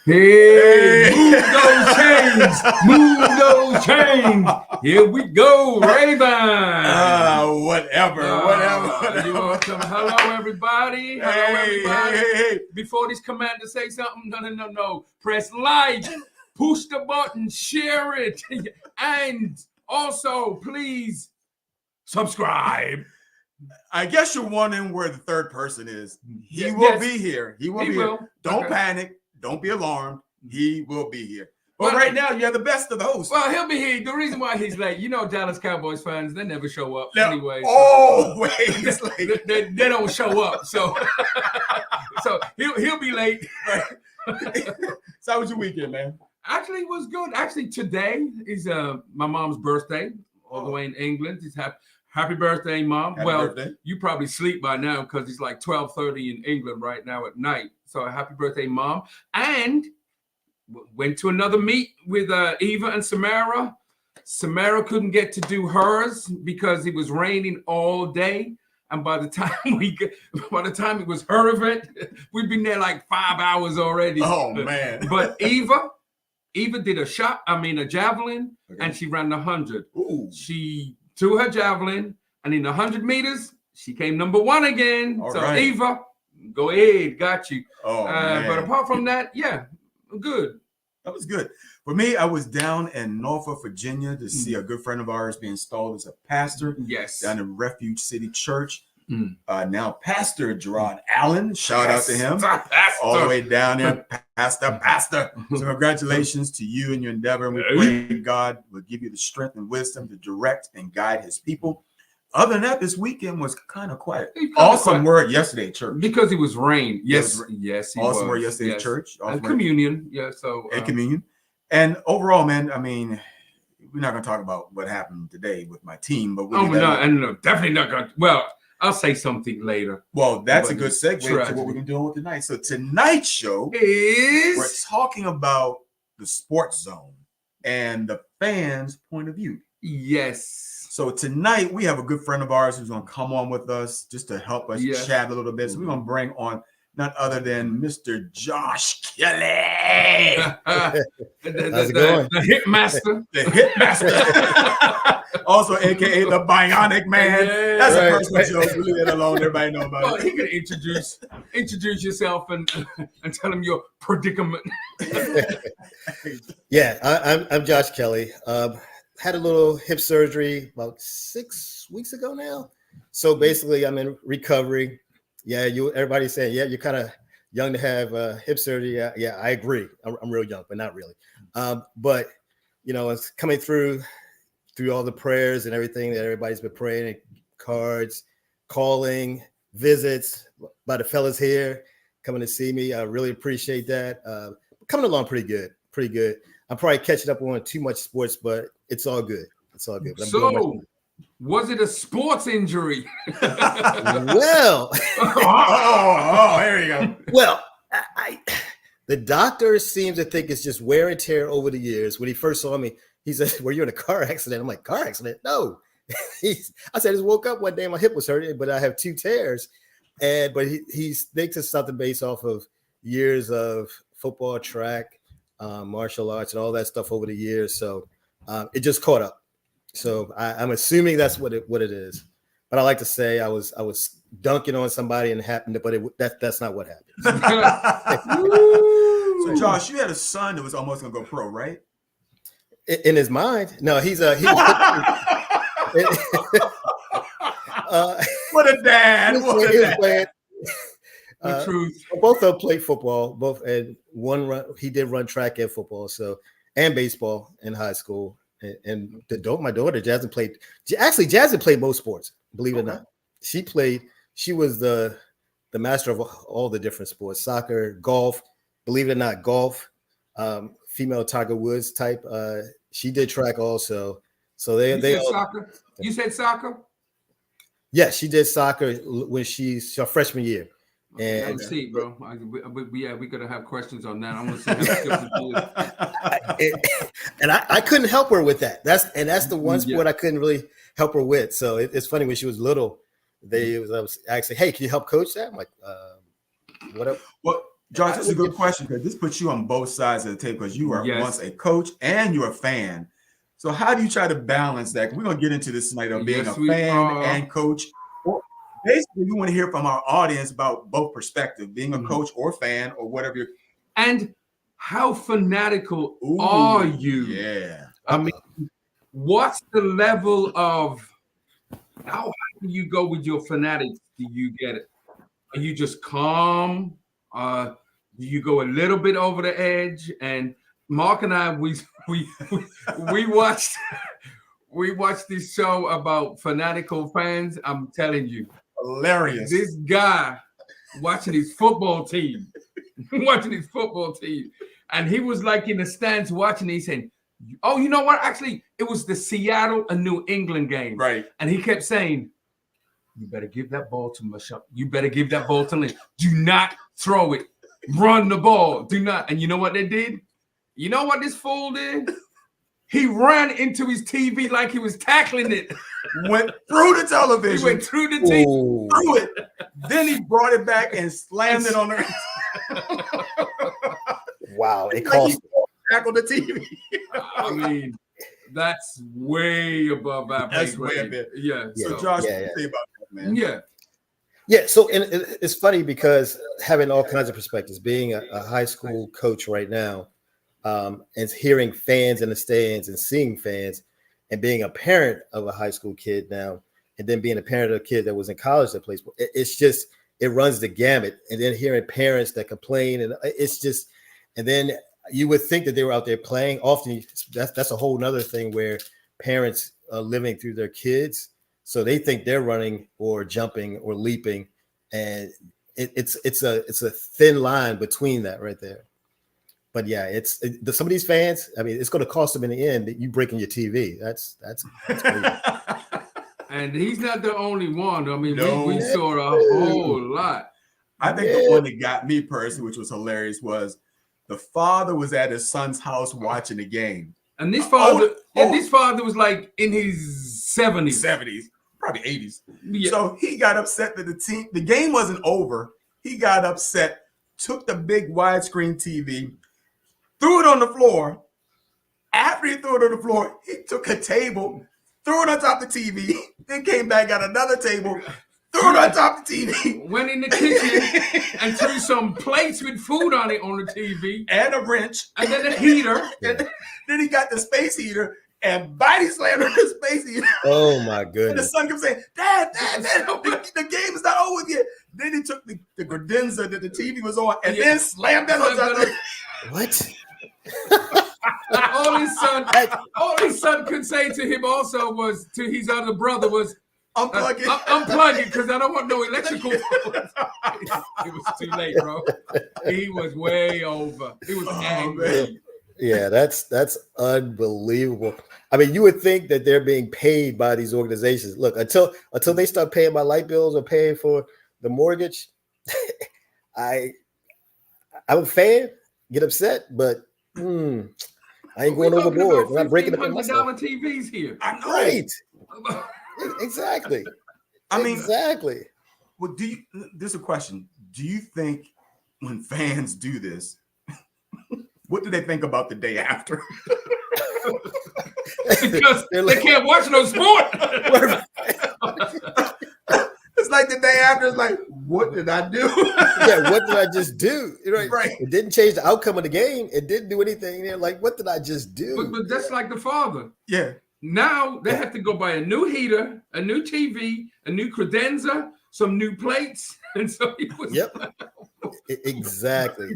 Hey, move those chains. Move those chains. Here we go, Raven. Whatever. You're welcome. Hello, everybody. Hello, everybody. Hey. Before this commander say something, no. Press like, push the button, share it, and also, please subscribe. I guess you're wondering where the third person is. He will be here. He will be here. Don't panic. Don't be alarmed. He will be here. But right now, you're the best of the hosts. Well, he'll be here. The reason why he's late, Dallas Cowboys fans, they never show up anyway. Always late. They don't show up. So he'll be late. So how was your weekend, man? Actually, it was good. Actually, today is my mom's birthday all the way in England. It's happy birthday, Mom. Happy birthday. You probably sleep by now because it's like 12:30 in England right now at night. So happy birthday, Mom. And went to another meet with Eva and Samara. Samara couldn't get to do hers because it was raining all day. And by the time it was her event, we'd been there like 5 hours already. Oh man. But Eva did a javelin, and she ran the 100. Ooh. She threw her javelin, and in the 100 meters, she came number 1 again. All so right. Eva, go ahead, got you. Oh, man. But apart from that, yeah, good. That was good. For me, I was down in Norfolk, Virginia to see a good friend of ours be installed as a pastor. Yes. Down in Refuge City Church. Now, Pastor Gerard Allen, shout out to him. All the way down there, Pastor. So congratulations to you and your endeavor. And we pray God will give you the strength and wisdom to direct and guide his people. Other than that, this weekend was kind of quiet. Awesome word yesterday at church. Because it was rain. Yes, awesome word yesterday at church. And communion. Yeah, so. And communion. And overall, man, I mean, we're not going to talk about what happened today with my team. But definitely not going to. Well, I'll say something later. Well, that's a good segue to what we've been doing with tonight. So tonight's show we're talking about the sports zone and the fans' point of view. Yes. So tonight we have a good friend of ours who's going to come on with us just to help us chat a little bit. So we're going to bring on none other than Mr. Josh Kelly. How's it going? The Hitmaster. The Hitmaster. Also, a.k.a. the Bionic Man. That's a personal joke. We'll leave that alone. Everybody know about it. He can introduce yourself and tell him your predicament. Yeah, I'm Josh Kelly. Had a little hip surgery about 6 weeks ago now. So basically, I'm in recovery. Yeah, everybody's saying, yeah, you're kind of young to have hip surgery. Yeah, I agree. I'm real young, but not really. But it's coming through all the prayers and everything that everybody's been praying, and cards, calling, visits by the fellas here coming to see me. I really appreciate that. Coming along pretty good. I'm probably catching up on too much sports, but it's all good. But so, was it a sports injury? Well, here you go. Well, the doctor seems to think it's just wear and tear over the years. When he first saw me, he said, "Were you in a car accident?" I'm like, "Car accident? No." I said, "I just woke up one day, my hip was hurting, but I have 2 tears." But he thinks it's something based off of years of football, track, martial arts, and all that stuff over the years. So it just caught up. So I'm assuming that's what it is. But I like to say I was dunking on somebody and it happened, but that's not what happened. So Josh, you had a son that was almost gonna go pro, right? In his mind, no, he was what a dad! The truth. Both of them played football. He did run track and football, and baseball in high school. And my daughter Jasmine played. Actually, Jasmine played most sports. Believe it or not, she was the master of all the different sports: soccer, golf. Believe it or not, golf. Female Tiger Woods type. She did track also. So they said soccer. You said soccer. Yeah, she did soccer when she's her freshman year. And let's see, bro. We gotta have questions on that. I want to see how and I couldn't help her with that. That's the one sport I couldn't really help her with. So it's funny when she was little. I was actually, "Hey, can you help coach that?" I'm like, "What up?" Well, Josh, this is a good question because this puts you on both sides of the table because you are once a coach and you're a fan. So how do you try to balance that? We're going to get into this tonight of being a fan and coach. Well, basically, we want to hear from our audience about both perspectives, being a coach or fan or whatever. And how fanatical are you? Yeah. I mean, what's the level of how high do you go with your fanatics? Do you get it? Are you just calm? Do you go a little bit over the edge? And Mark and I, we watched this show about fanatical fans. I'm telling you, hilarious. This guy watching his football team, and he was like in the stands watching. He said, "Oh, you know what? Actually, it was the Seattle and New England game, right?" And he kept saying, "You better give that ball to Michelle. You better give that ball to Lynn. Do not throw it. Run the ball. Do not." And you know what they did? You know what this fool did? He ran into his TV like he was tackling it. Went through the television. He went through the TV. Through it. Then he brought it back and slammed it on the. Wow! It cost. Tackle the TV. I mean, that's way above our pay grade. Yeah. So Josh, what do you say about that, man? Yeah. Yeah, so and it's funny because having all kinds of perspectives, being a high school coach right now, and hearing fans in the stands and seeing fans, and being a parent of a high school kid now, and then being a parent of a kid that was in college that plays, it's just, it runs the gamut. And then hearing parents that complain, and it's just, and then you would think that they were out there playing. Often that's a whole nother thing where parents are living through their kids. So they think they're running or jumping or leaping, and it's a thin line between that right there. But yeah, some of these fans. I mean, it's going to cost them in the end that you breaking your TV. That's crazy. And he's not the only one. I mean, we saw a whole lot. I think the one that got me personally, which was hilarious, was the father was at his son's house watching the game, and this father, this father was like in his 70s. Probably 80s. Yeah. So he got upset that the game wasn't over. He got upset, took the big widescreen TV, threw it on the floor. After he threw it on the floor, he took a table, threw it on top of the TV, then came back, got another table, threw it on top of the TV. Went in the kitchen and threw some plates with food on it on the TV. And a wrench. And then a heater. And then he got the space heater and body slammed on the space heater. Oh my goodness. And the son kept saying, Dad, the game is not over yet. Then he took the credenza that the TV was on and then slammed that on top of it. What? all his son could say to him also was, to his other brother was, unplug it. Unplug it, because I don't want no electrical. It was too late, bro. He was way over. He was angry. Yeah, that's unbelievable. I mean, you would think that they're being paid by these organizations. Look, until they start paying my light bills or paying for the mortgage, I'm a fan, get upset, but I ain't going overboard. I'm not breaking up in myself. TVs here. I know. Right. Exactly. I mean, exactly. Well, this is a question. Do you think when fans do this, what do they think about the day after? Because they can't watch no sport. It's like the day after. It's like, what did I do? Yeah, what did I just do? Right. It didn't change the outcome of the game. It didn't do anything. They're like, what did I just do? But that's like the father. Yeah. Now they have to go buy a new heater, a new TV, a new credenza, some new plates, and so he was. Yep. Exactly.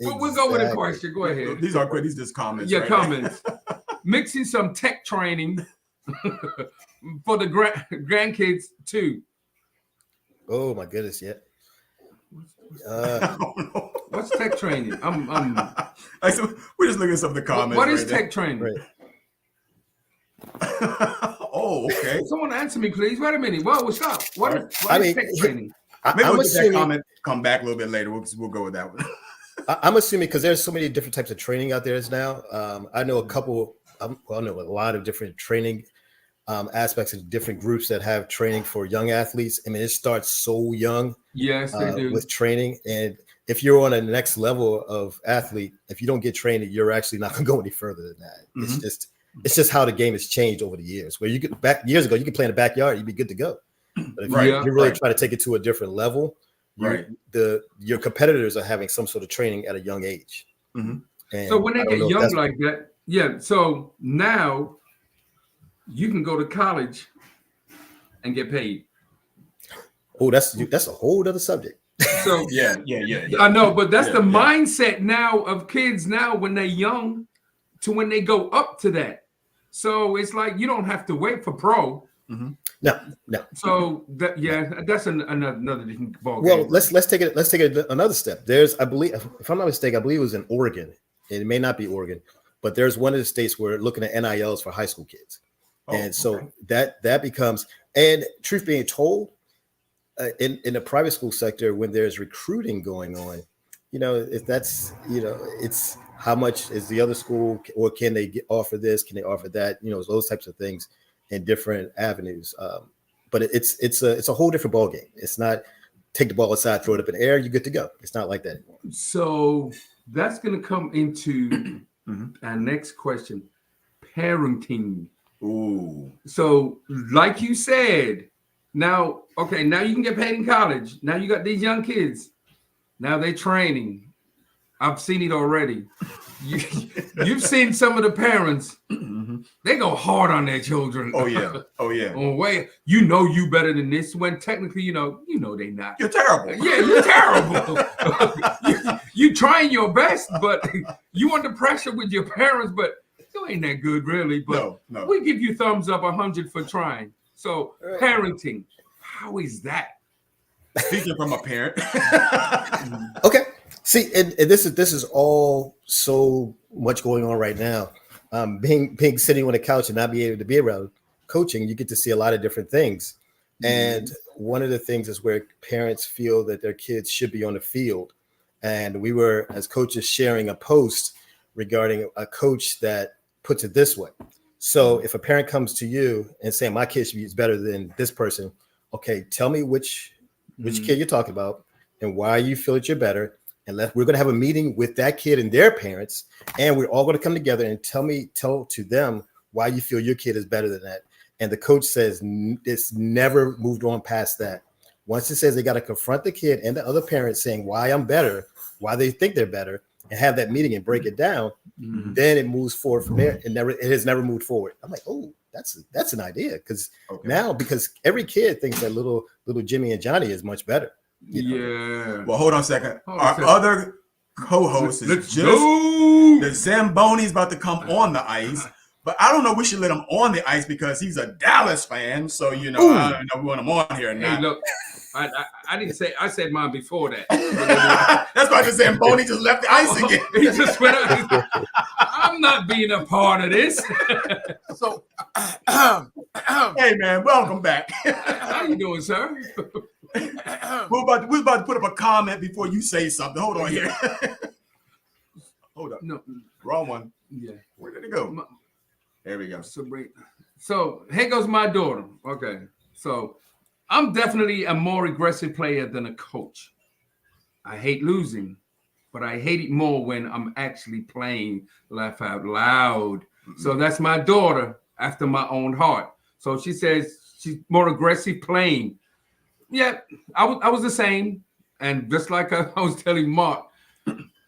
But we'll go with a question. Go ahead. These are quick. These just comments. Yeah, right? comments. Mixing some tech training for the grandkids too. Oh my goodness! Yeah. What's tech training? So we're just looking at some of the comments. What is tech training? Right. Oh, okay. Someone answer me, please. Wait a minute. Whoa, what's up? What is tech training? Maybe we'll get that comment come back a little bit later. We'll go with that one. I'm assuming because there's so many different types of training out there now. I know I know a lot of different training aspects of different groups that have training for young athletes. I mean, it starts so young. Yes, they do. With training, and if you're on a next level of athlete, if you don't get trained, you're actually not going to go any further than that. Mhm. It's just how the game has changed over the years. Where you could years ago, you could play in the backyard, you'd be good to go. But if Right, you really right. try to take it to a different level, your competitors are having some sort of training at a young age. Mhm. And So when they I don't get know if young that's- like that, yeah. So now you can go to college and get paid. oh, that's a whole other subject. So Yeah. I know, but that's Yeah, the yeah. mindset now of kids now when they're young to when they go up to that. So it's like you don't have to wait for pro. No. So that's another different ball Well, game. let's take it another step. I believe, if I'm not mistaken, I believe it was in Oregon. It may not be Oregon, but there's one of the states where looking at NILs for high school kids. Oh, And so okay. that becomes, and truth being told, in the private school sector, when there's recruiting going on, it's how much is the other school, or can they offer this? Can they offer that? Those types of things in different avenues. But it's a whole different ball game. It's not take the ball aside, throw it up in the air, you're good to go. It's not like that anymore. So that's going to come into our next question: parenting. Ooh. So, like you said, now you can get paid in college. Now you got these young kids. Now they're training. I've seen it already. You've seen some of the parents. They go hard on their children. Oh yeah. Oh wait, you better than this. When technically, they not. You're terrible. Yeah, you're terrible. you trying your best, but you under pressure with your parents. But you ain't that good, really. But No. we give you thumbs up 100 for trying. So parenting, how is that? Speaking from a parent. Okay. See, and this is all so much going on right now. Being sitting on the couch and not being able to be around coaching, you get to see a lot of different things. And one of the things is where parents feel that their kids should be on the field. And we were, as coaches, sharing a post regarding a coach that puts it this way. So if a parent comes to you and saying, my kid is better than this person, okay, tell me which kid you're talking about and why you feel that you're better. And we're going to have a meeting with that kid and their parents, and we're all going to come together and tell to them why you feel your kid is better than that. And the coach says it's never moved on past that. Once it says they got to confront the kid and the other parents saying why I'm better, why they think they're better, and have that meeting and break it down, then it moves forward from there. It has never moved forward. I'm like, oh, that's an idea, because now every kid thinks that little Jimmy and Johnny is much better. Yeah. Well, hold on a second. Our other co-host Let's is just go. the Zamboni's about to come on the ice. But I don't know. We should let him on the ice because he's a Dallas fan. So, I don't know if we want him on here or not. Hey, look, I didn't say, I said mine before that. That's why the Zamboni just left the ice again. He just went out. I'm not being a part of this. So, Hey, man, welcome back. How you doing, sir? We're about to put up a comment before you say something. Hold on here. Hold up. No. Wrong one. Yeah. Where did it go? There we go. So here goes my daughter. Okay. So I'm definitely a more aggressive player than a coach. I hate losing, but I hate it more when I'm actually playing laugh out loud. So that's my daughter after my own heart. So she says she's more aggressive playing. Yeah, I was the same. And just like I was telling Mark,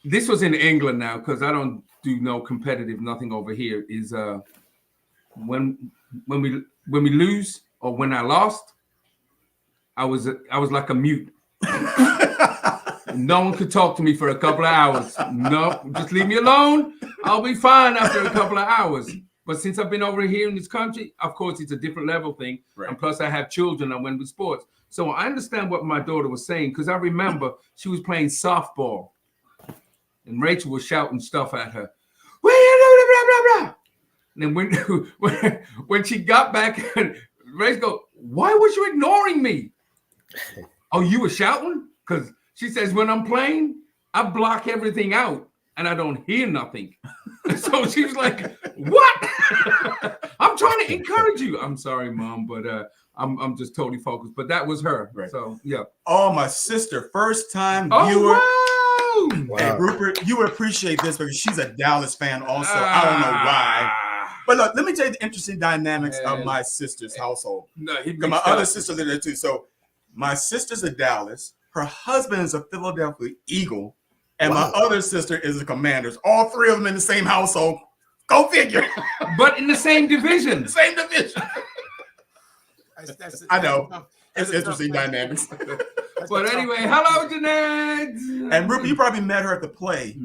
this was in England now, because I don't do no competitive nothing over here, is when we lose or when I lost, I was like a mute. No one could talk to me for a couple of hours. No, just leave me alone. I'll be fine after a couple of hours. But since I've been over here in this country, of course, it's a different level thing. Right. And plus I have children. I went with sports. So I understand what my daughter was saying, because I remember she was playing softball and Rachel was shouting stuff at her. And then when she got back, Rachel go, why was you ignoring me? Oh, you were shouting? Because she says, when I'm playing, I block everything out and I don't hear nothing. So she was like, what? I'm trying to encourage you. I'm sorry, Mom, but I'm just totally focused. But that was her. Right. So, yeah. Oh, my sister, first time Oh, viewer. wow. Woo! Wow. Hey, Rupert, you would appreciate this because she's a Dallas fan also. I don't know why. But look, let me tell you the interesting dynamics of my sister's household. No, he Because my other sister lived there too. So my sister's a Dallas. Her husband is a Philadelphia Eagle. And my other sister is a Commanders. All three of them in the same household. Go figure. But in the same division. Same division. I know. It's interesting dynamics. But anyway, hello, Jeanette. And Rupert, you probably met her at the play.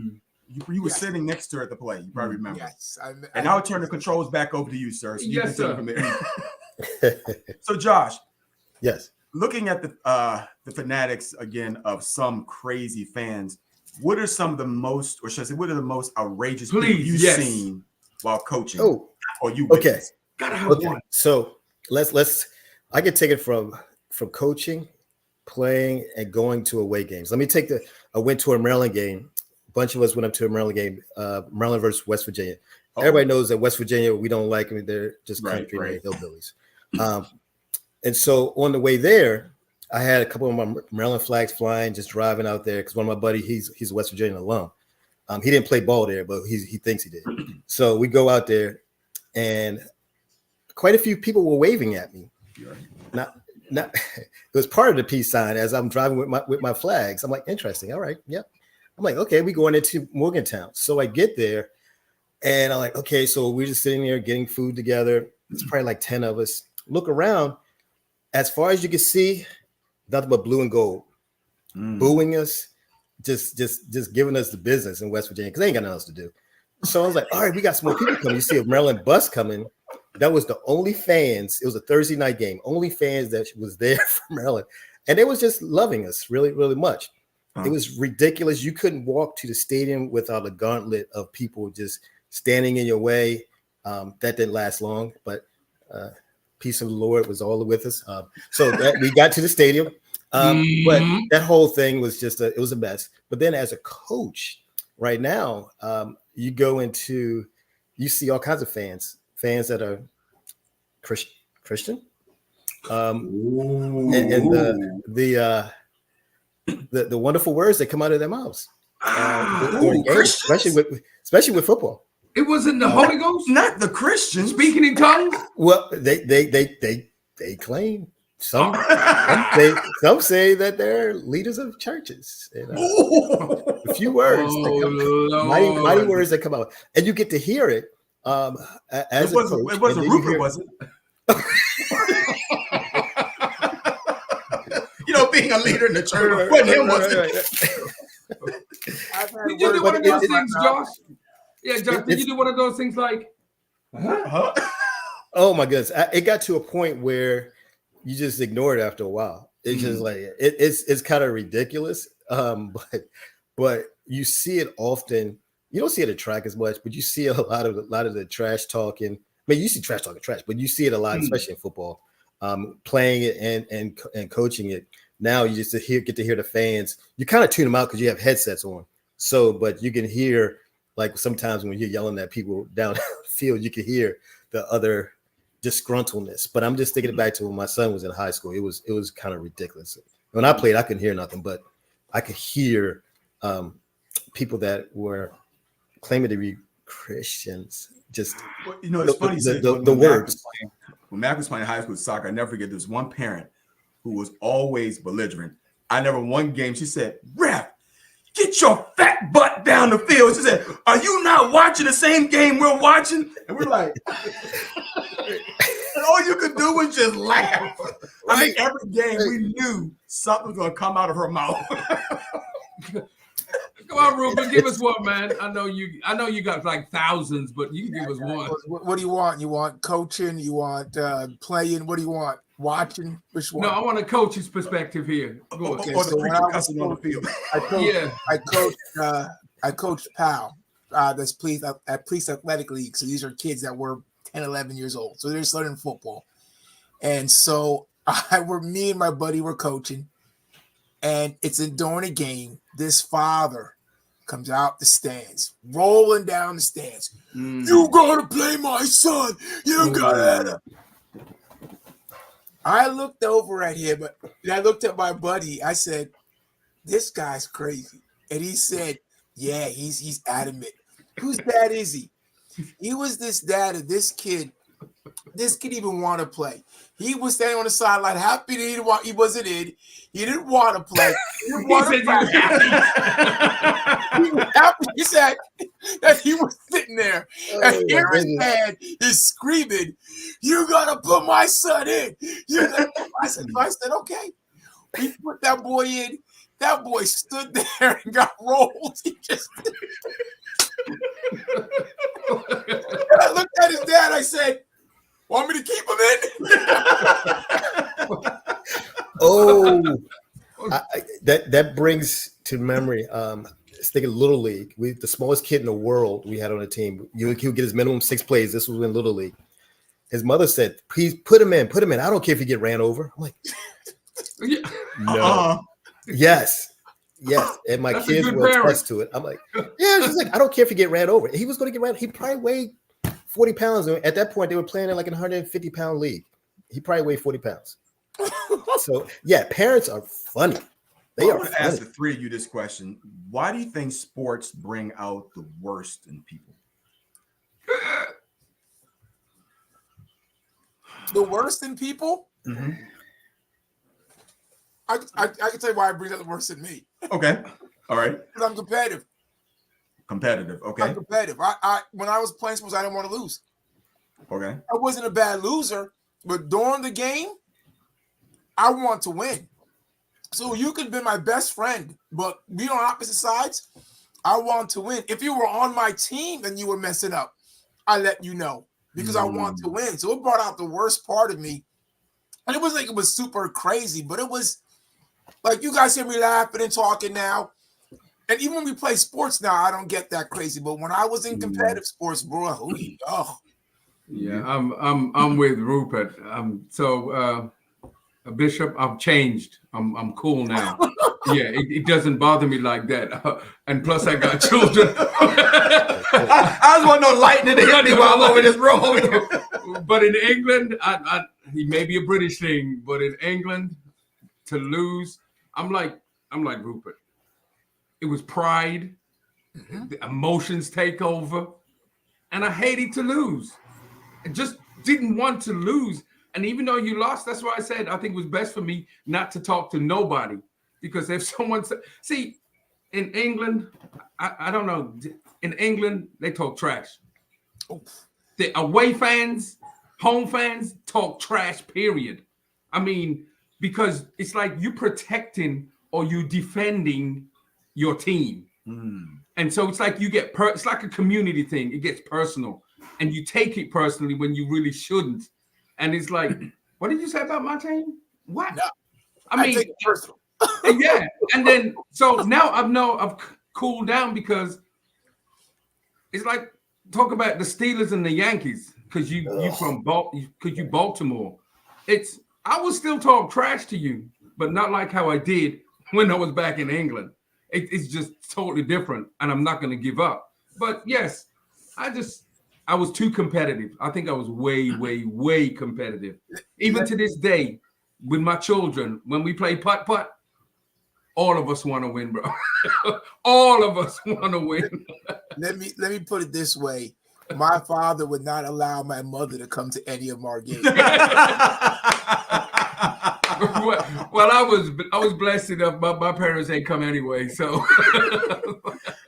You were sitting next to her at the play. You probably remember. Yes. And I'll turn the controls back over to you, sir. So you Yes, can sir. from there. So, Josh. Yes. Looking at the fanatics again of some crazy fans, what are some of the most, or should I say, what are the most outrageous people you've seen while coaching? Oh, or you okay. witnessed? Gotta have one. So let's. I can take it from coaching, playing, and going to away games. Let me take I went to a Maryland game. A bunch of us went up to a Maryland game, Maryland versus West Virginia. Oh. Everybody knows that West Virginia, we don't like them. They're just Right, country right. hillbillies. And so on the way there, I had a couple of my Maryland flags flying, just driving out there because one of my buddies, he's a West Virginia alum. He didn't play ball there, but he thinks he did. So we go out there, and quite a few people were waving at me. Not it was part of the peace sign as I'm driving with my flags. I'm like, interesting. All right, yep. I'm like, okay, we going into Morgantown. So I get there, and I'm like, okay, so we're just sitting there getting food together. It's probably like 10 of us. Look around, as far as you can see, nothing but blue and gold, booing us, just giving us the business in West Virginia because they ain't got nothing else to do. So I was like, all right, we got some more people coming. You see a Maryland bus coming. That was the only fans. It was a Thursday night game. Only fans that was there from Maryland, and they was just loving us really, really much. It was ridiculous. You couldn't walk to the stadium without a gauntlet of people just standing in your way. That didn't last long, but peace of the Lord was all with us. So that we got to the stadium, but that whole thing was just it was a mess. But then as a coach, right now, you go into, you see all kinds of fans that are Christian, and the wonderful words that come out of their mouths, during games, especially with football. It wasn't the Holy Ghost, Not the Christians. speaking in tongues. Well, they claim some say that they're leaders of churches. A few words, mighty words that come out, and you get to hear it. As it wasn't Rupert, was it? Being a leader in the church wasn't him, was it? Did you do one of those things, Josh? Yeah, Josh, did you do one of those things like, Oh my goodness. It got to a point where you just ignore it after a while. It's just like it's kind of ridiculous. But you see it often. You don't see it at track as much, but you see a lot of the trash talking. I mean, you see trash talking trash, but you see it a lot, especially in football. Playing it and coaching it. Now you just get to hear the fans. You kind of tune them out because you have headsets on. So, but you can hear, like sometimes when you're yelling at people down the field, you can hear the other disgruntledness. But I'm just thinking back to when my son was in high school. It was kind of ridiculous. When I played, I couldn't hear nothing, but I could hear people that were claiming to be Christians. Just it's funny. The words. When Mac was playing high school soccer, I never forget this one parent who was always belligerent. I never one game. She said, "Ref, get your fat butt down the field." She said, "Are you not watching the same game we're watching?" And we're like, and all you could do was just laugh. I mean, every game we knew something was going to come out of her mouth. come on, Ruben, give us one, man. I know you got like thousands, but you can give us one. What do you want? You want coaching? You want playing? What do you want? Watching? Which one? No, I want a coach's perspective here. Go on. Okay, Or so the when preacher I was cussing on the field. I coached PAL. That's Police Athletic League. So these are kids that were 10, 11 years old. So they're starting football. And so me and my buddy were coaching. And it's during a game. This father comes out the stands, rolling down the stands. You gotta play my son. You gotta. I looked over at him, and I looked at my buddy. I said, "This guy's crazy." And he said, yeah, he's adamant. Whose dad is he? He was this dad of this kid. This kid even want to play. He was standing on the sideline, happy that he wasn't in. He didn't want to play. He didn't want to play. He was happy. He said that he was sitting there, and here his dad is screaming, "You gotta put my son in." I said, okay. We put that boy in. That boy stood there and got rolled. He just. And I looked at his dad. I said, "Want me to keep him in?" That brings to memory. Let's think of Little League. The smallest kid in the world we had on the team. He would get his minimum 6 plays. This was in Little League. His mother said, "Please put him in. Put him in. I don't care if you get ran over." I'm like, no. Yes. And my kids were attest to it. I'm like, yeah. She's like, I don't care if you get ran over. He was going to get ran. He probably weighed 40 pounds. At that point, they were playing in like a 150-pound league. He probably weighed 40 pounds. So, yeah, parents are funny. I want to ask the three of you this question. Why do you think sports bring out the worst in people? The worst in people? Mm-hmm. I can tell you why it brings out the worst in me. Okay. All right. Because I'm competitive. Okay. I'm competitive. I when I was playing sports, I didn't want to lose. Okay. I wasn't a bad loser, but during the game, I want to win. So you could be my best friend, but we on opposite sides. I want to win. If you were on my team and you were messing up, I let you know because I want to win. So it brought out the worst part of me. And it wasn't like it was super crazy, but it was like you guys hear me laughing and talking now. And even when we play sports now, I don't get that crazy. But when I was in competitive sports, bro, yeah, I'm with Rupert. Bishop, I've changed. I'm cool now. Yeah, it doesn't bother me like that. And plus, I got children. I just want no light in the honey while I'm over this room. But in England, he may be a British thing, but in England, to lose, I'm like Rupert. It was pride, the emotions take over, and I hated to lose. I just didn't want to lose. And even though you lost, that's why I said I think it was best for me not to talk to nobody. Because if someone see, in England, I don't know. In England, they talk trash. The away fans, home fans talk trash, period. I mean, because it's like you protecting or you defending your team. And so it's like you get, it's like a community thing. It gets personal. And you take it personally when you really shouldn't. And it's like, what did you say about my team? What? No, I mean, take it personal. Yeah. And then, so now I've cooled down because it's like, talk about the Steelers and the Yankees because you Baltimore. I will still talk trash to you, but not like how I did when I was back in England. It's just totally different, and I'm not going to give up. But yes, I was too competitive. I think I was way, way, way competitive. Even to this day, with my children, when we play putt-putt, all of us want to win, bro. All of us want to win. Let me put it this way. My father would not allow my mother to come to any of our games. Well, I was blessed enough. My parents ain't come anyway, so.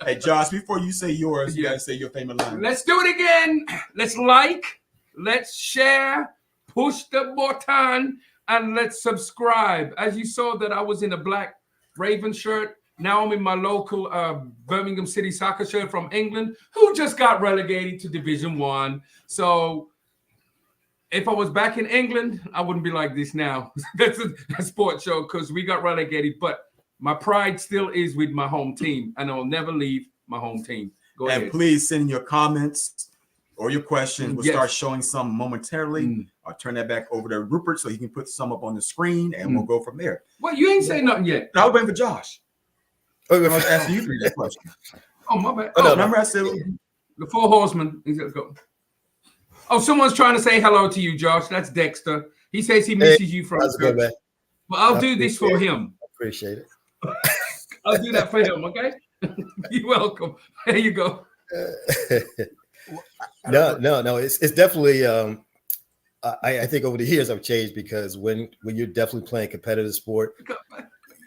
Hey, Josh, before you say yours, you gotta say your famous line. Let's do it again. Let's let's share, push the button, and let's subscribe. As you saw that I was in a black Raven shirt. Now I'm in my local Birmingham City soccer shirt from England, who just got relegated to Division 1. So if I was back in England, I wouldn't be like this now. That's a sports show because we got relegated. But my pride still is with my home team, and I'll never leave my home team. Go ahead. And please send your comments or your questions. We'll start showing some momentarily. I'll turn that back over to Rupert so he can put some up on the screen, and we'll go from there. Well, you ain't saying nothing yet. No, I was waiting for Josh. I was asking you three that question. Oh, my bad. Oh, no, remember I said the Four Horsemen. He's gonna go. Oh, someone's trying to say hello to you, Josh. That's Dexter. He says he misses you from good, man. Well, I'll do this for him. Appreciate it. I'll do that for him, okay? You're welcome. There you go. No. It's definitely. I think over the years I've changed because when you're definitely playing competitive sport,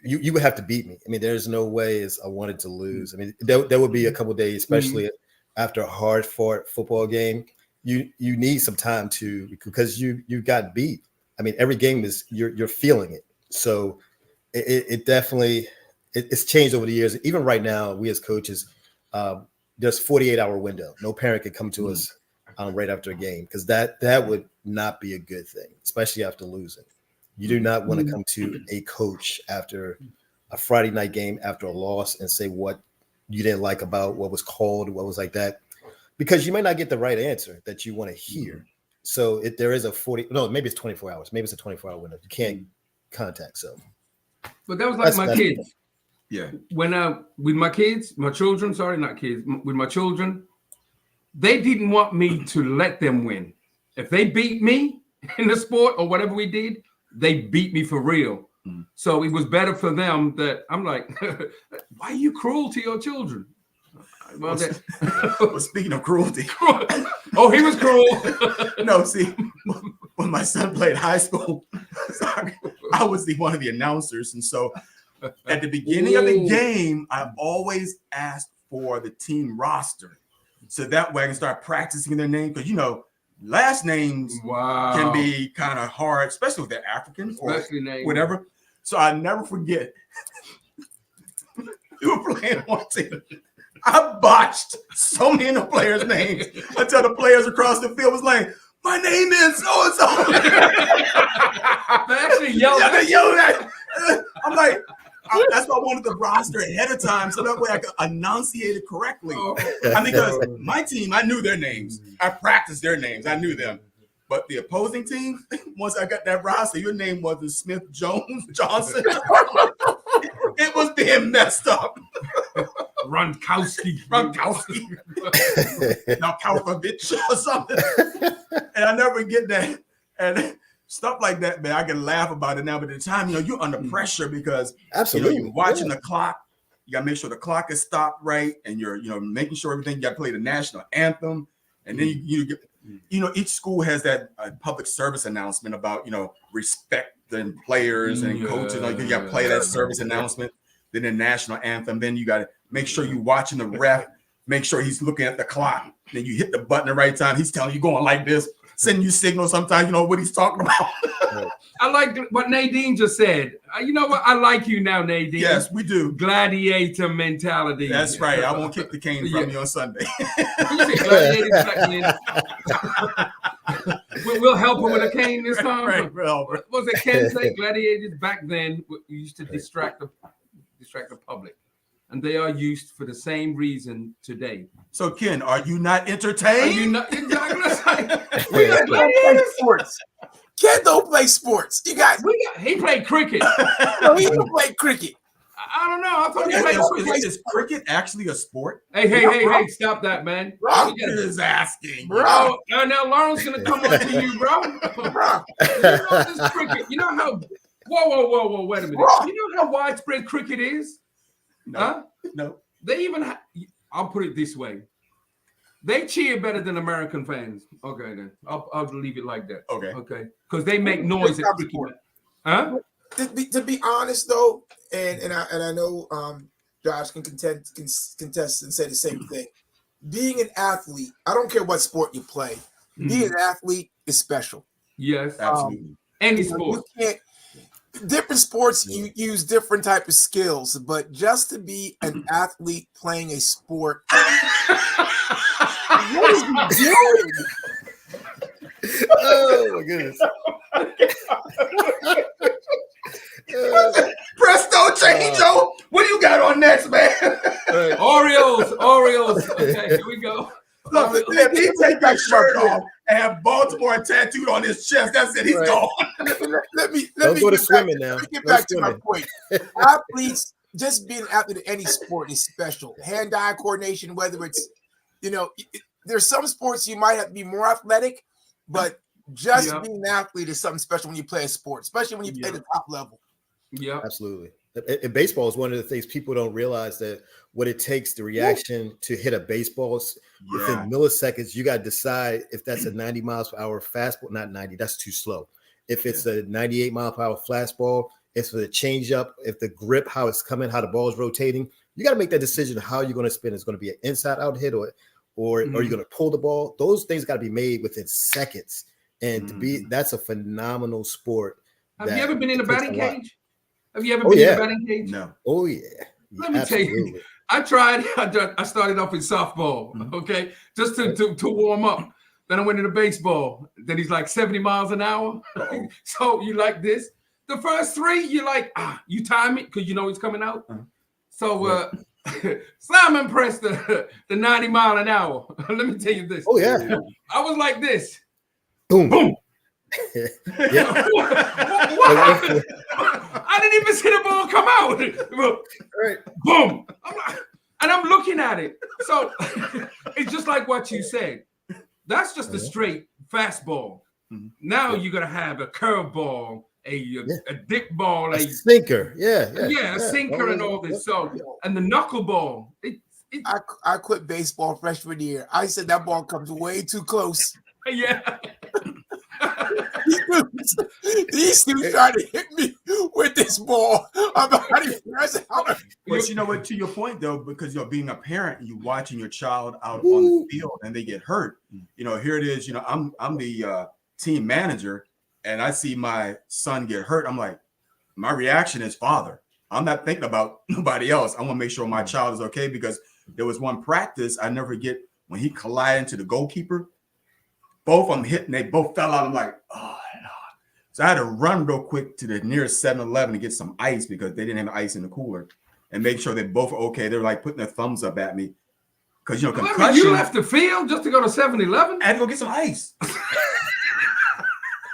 you would have to beat me. I mean, there's no way I wanted to lose. I mean, there would be a couple of days, especially after a hard-fought football game. You need some time because you got beat. I mean, every game is you're feeling it. So it definitely it's changed over the years. Even right now, we as coaches, there's 48-hour window. No parent can come to us right after a game because that would not be a good thing, especially after losing. You do not want to come to a coach after a Friday night game after a loss and say what you didn't like about what was called, what was like that, because you may not get the right answer that you want to hear. So if there is maybe it's 24 hours. Maybe it's a 24-hour window. You can't contact. So, but that was like my kids. Yeah. When with my kids, my children, sorry, not kids, with my children, they didn't want me to let them win. If they beat me in the sport or whatever we did, they beat me for real. So it was better for them that I'm like, why are you cruel to your children? Well, speaking of cruelty. Oh, he was cruel. No, see, when my son played high school, I was one of the announcers. And so at the beginning of the game, I always asked for the team roster. So that way I can start practicing their name. Because, last names can be kind of hard, especially if they're African or whatever. So I never forget. We were playing one team. I botched so many of the players' names until the players across the field was like, my name is so-and-so. They actually yelled. Yeah, they yelled at. I'm like, that's why I wanted the roster ahead of time so that way I could enunciate it correctly. Because my team, I knew their names. I practiced their names. I knew them. But the opposing team, once I got that roster, your name wasn't Smith, Jones, Johnson. It was being messed up. Runkowski, Malkovich or something. And I never get that. And stuff like that, man, I can laugh about it now. But at the time, you're under pressure because you're watching the clock. You gotta make sure the clock is stopped right, and you're making sure everything. You gotta play the national anthem, and then you get. Each school has that public service announcement about respect the players and coaches. You got to play that service announcement, then the national anthem. Then you got to make sure you're watching the ref. Make sure he's looking at the clock. Then you hit the button the right time. He's telling you going like this, sending you signals. Sometimes you know what he's talking about. I like what Nadine just said. You know what? I like you now, Nadine. Yes, we do. Gladiator mentality. That's right. I won't kick the cane from you on Sunday. We'll help him with a cane this time. Right, what was it Ken say? Gladiators back then used to distract the public, and they are used for the same reason today. So, Ken, are you not entertained? Are you not exactly? We got gladiator sports. Ken don't play sports. He played cricket. No, he don't play cricket. I don't know. I thought he played cricket. Is cricket actually a sport? Hey, stop that, man. I'm just asking. Bro, now Lauren's going to come on to you, bro. This cricket. You know how... Whoa, wait a minute. You know how widespread cricket is? No. Huh? No. They even... I'll put it this way. They cheer better than American fans. Okay, then. I'll leave it like that. Okay. Because they make noise at cricket. Huh? To be honest, though, and I know Josh can contest and say the same thing. Being an athlete, I don't care what sport you play. Being an athlete is special. Yes, absolutely. Any sport. Different sports, you use different type of skills, but just to be an athlete playing a sport, what is he doing? Oh my goodness. Presto chango. What do you got on next, man? Orioles. Okay, here we go. Look, if he take that shirt off and have Baltimore tattooed on his chest, that's it. He's gone. Let me go to swimming now. Let me get back to my point. Athletes, just being an athlete in any sport is special. Hand-eye coordination, whether it's, there's some sports you might have to be more athletic, but just being an athlete is something special when you play a sport, especially when you play the top level. Yeah, absolutely. And baseball is one of the things people don't realize, that what it takes, the reaction to hit a baseball within milliseconds. You got to decide if that's a 90 miles per hour fastball, not 90, that's too slow. If it's a 98 mile per hour fastball, if the change up, if the grip, how it's coming, how the ball is rotating, you got to make that decision of how you're going to spin. It's going to be an inside out hit or are you going to pull the ball? Those things got to be made within seconds. And that's a phenomenal sport. Have you ever been in a batting cage? Have you ever been in a batting cage? No. Oh yeah. Let me tell you, I started off in softball, okay, just to warm up. Then I went into baseball. Then he's like 70 miles an hour. So you like this. The first three, you're like, you time it because you know he's coming out. So Simon pressed the 90 mile an hour. Let me tell you this. Oh yeah. I was like this. Boom. Boom. What? I didn't even see the ball come out. Right. Boom. I'm looking at it. So it's just like what you said. That's just a straight fastball. Now you're gonna have a curveball, a dip ball, a sinker. A sinker and all this. So and the knuckleball. I quit baseball freshman year. I said that ball comes way too close. Yeah. These two trying to hit me with this ball. But you know what? To your point, though, because you're being a parent, you watching your child out on the field and they get hurt. You know, here it is. You know, I'm the team manager, and I see my son get hurt. I'm like, my reaction is father. I'm not thinking about nobody else. I want to make sure my child is okay, because there was one practice I never forget when he collided into the goalkeeper. Both of them hit and they both fell out. I'm like, oh no. So I had to run real quick to the nearest 7-Eleven to get some ice, because they didn't have ice in the cooler, and make sure they both were okay. They're like putting their thumbs up at me. Because, you know, concussion. You left the field just to go to 7-Eleven? I had to go get some ice.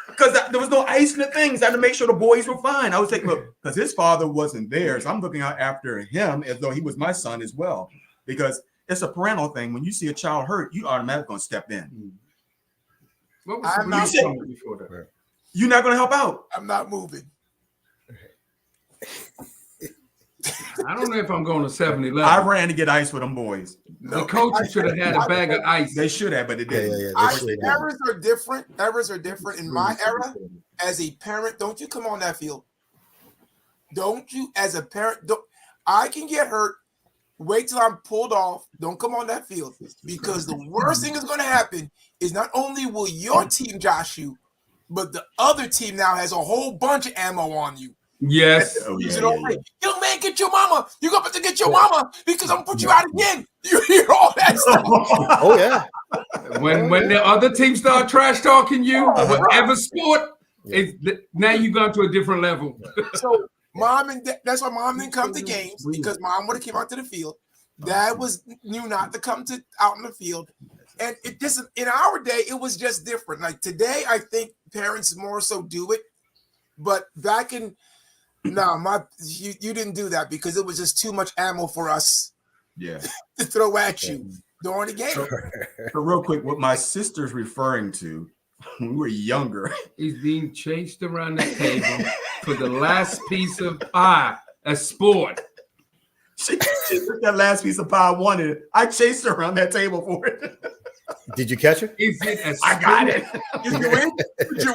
Because there was no ice in the things. I had to make sure the boys were fine. I was like, look, because his father wasn't there. So I'm looking out after him as though he was my son as well. Because it's a parental thing. When you see a child hurt, you automatically going to step in. What was before that? You're not going to help out. I'm not moving. I don't know if I'm going to 7-Eleven. I ran to get ice for them boys. The coaches should have had a bag of ice. They should have, but they didn't. Errors are different. Errors are different. In my era, as a parent, don't you come on that field. Don't you, as a parent, I can get hurt. Wait till I'm pulled off. Don't come on that field, because the worst thing is going to happen is not only will your team josh you, but the other team now has a whole bunch of ammo on you. Yes. Young man, get your mama. You're going to get your mama, because I'm going to put you out again. You hear all that stuff. Oh, yeah. When the other team start trash talking you, whatever sport, now you gone to a different level. So mom and dad, that's why mom didn't come to games, because mom would have came out to the field. Dad knew not to come out in the field. And it just, in our day, it was just different. Like today, I think parents more so do it. But back in, you didn't do that, because it was just too much ammo for us to throw at you during the game. So real quick, what my sister's referring to, when we were younger, he's being chased around the table for the last piece of pie, a sport. She took that last piece of pie I wanted. I chased her around that table for it. Did you catch her? Is it a I got it. Did you win?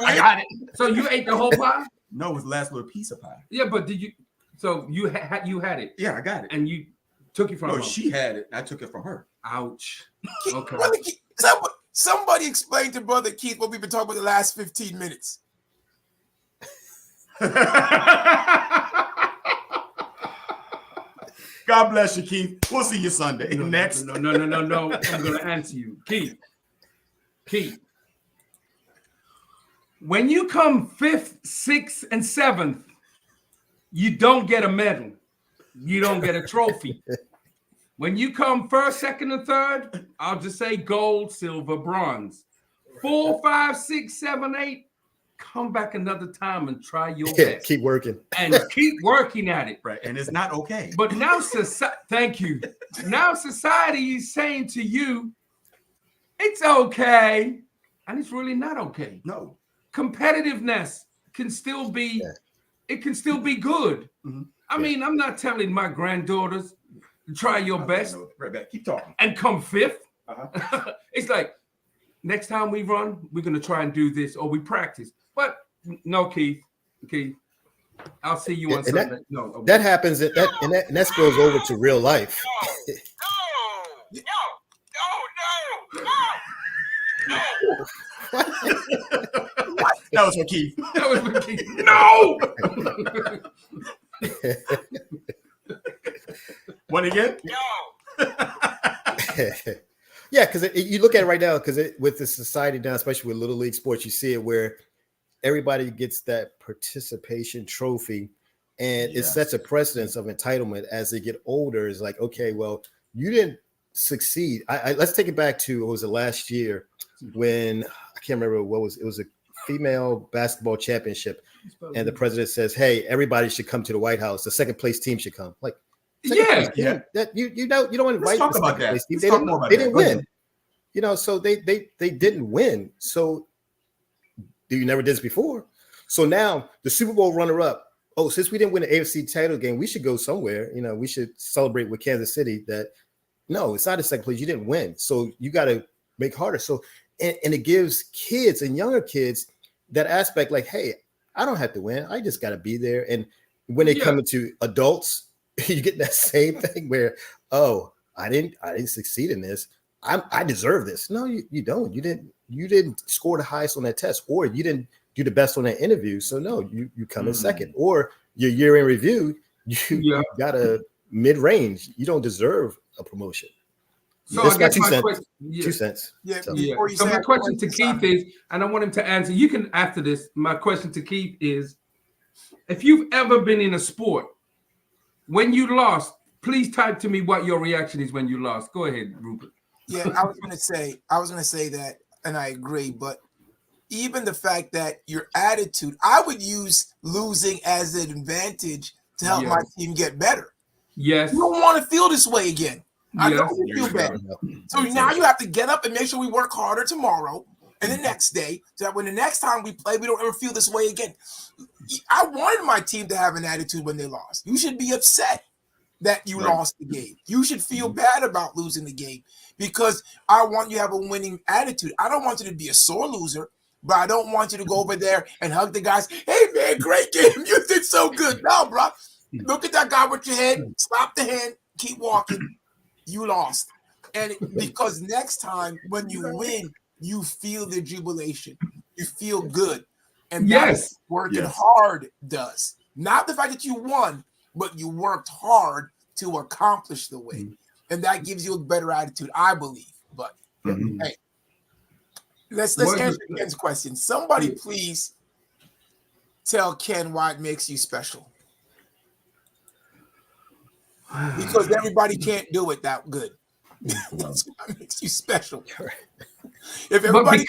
I got it. So you ate the whole pie? No, it was the last little piece of pie. Yeah, but did you? So you had it? Yeah, I got it. And you took it from her? No, she had it. I took it from her. Ouch. Okay. Somebody explain to Brother Keith what we've been talking about the last 15 minutes. God bless you, Keith. We'll see you Sunday. Next. No. I'm going to answer you. Keith. When you come 5th, 6th, and 7th, you don't get a medal. You don't get a trophy. When you come 1st, 2nd, and 3rd, I'll just say gold, silver, bronze. 4, 5, 6, 7, 8, come back another time and try your best. Keep working. And keep working at it. Right. And it's not okay. But now, thank you. Now society is saying to you, it's okay. And it's really not okay. No. Competitiveness can still be, it can still be good. I mean, I'm not telling my granddaughters to try your best Right back. Keep talking. and come fifth. Uh-huh. It's like next time we run, we're gonna try and do this, or we practice. But no, Keith, I'll see you on And Sunday. No, that happens. And that spills over to real life. No. That was for Keith. That was for Keith. No. One again? Yeah, because you look at it right now, because with the society now, especially with little league sports, you see it where everybody gets that participation trophy, and it sets a precedence of entitlement as they get older. It's like, okay, well, you didn't succeed. Let's take it back to, what was it, last year when I can't remember what it was a female basketball championship, and the president says, "Hey, everybody should come to the White House. The second place team should come." Like, that you don't invite the second place team. They didn't win. You know, so they didn't win. So you never did this before. So now the Super Bowl runner-up. Oh, since we didn't win the AFC title game, we should go somewhere. You know, we should celebrate with Kansas City that no, it's not a second place. You didn't win. So you got to make harder. So and it gives kids and younger kids that aspect, like, hey, I don't have to win. I just got to be there. And when they come into adults, you get that same thing where, oh, I didn't succeed in this. I deserve this. No, you don't. You didn't score the highest on that test, or you didn't do the best on that interview. So no, you come in second, or your year in review, you got a mid-range. You don't deserve a promotion. So that's I guess my 2 my cents. question, 2 cents. Yeah. So, So my question to Keith is, and I want him to answer. You can after this. My question to Keith is, if you've ever been in a sport, when you lost, please type to me what your reaction is when you lost. Go ahead, Rupert. Yeah, I was gonna say that, and I agree. But even the fact that your attitude, I would use losing as an advantage to help my team get better. Yes. You don't want to feel this way again. I know you feel better. So now you have to get up and make sure we work harder tomorrow and the next day, so that when the next time we play, we don't ever feel this way again. I wanted my team to have an attitude when they lost. You should be upset that you lost the game. You should feel bad about losing the game, because I want you to have a winning attitude. I don't want you to be a sore loser, but I don't want you to go over there and hug the guys. Hey, man, great game. You did so good. No, bro. Look at that guy with your head. Slap the hand. Keep walking. You lost. And because next time when you win, you feel the jubilation. You feel good. And that's what working hard does. Not the fact that you won, but you worked hard to accomplish the win. And that gives you a better attitude, I believe. But hey, let's answer Ken's question. Somebody please tell Ken why it makes you special. Because everybody can't do it that good. That's what makes you special. If everybody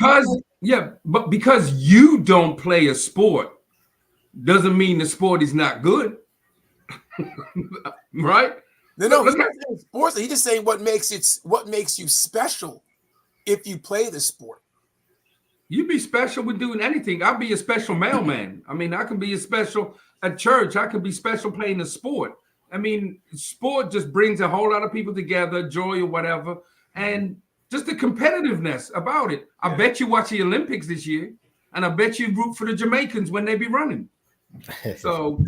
but because you don't play a sport doesn't mean the sport is not good. Right? No, he's not saying sports. He's just saying what makes you special if you play the sport. You be special with doing anything. I'll be a special mailman. I mean, I can be a special at church. I can be special playing a sport. I mean, sport just brings a whole lot of people together, joy or whatever, and just the competitiveness about it. I bet you watch the Olympics this year, and I bet you root for the Jamaicans when they be running. So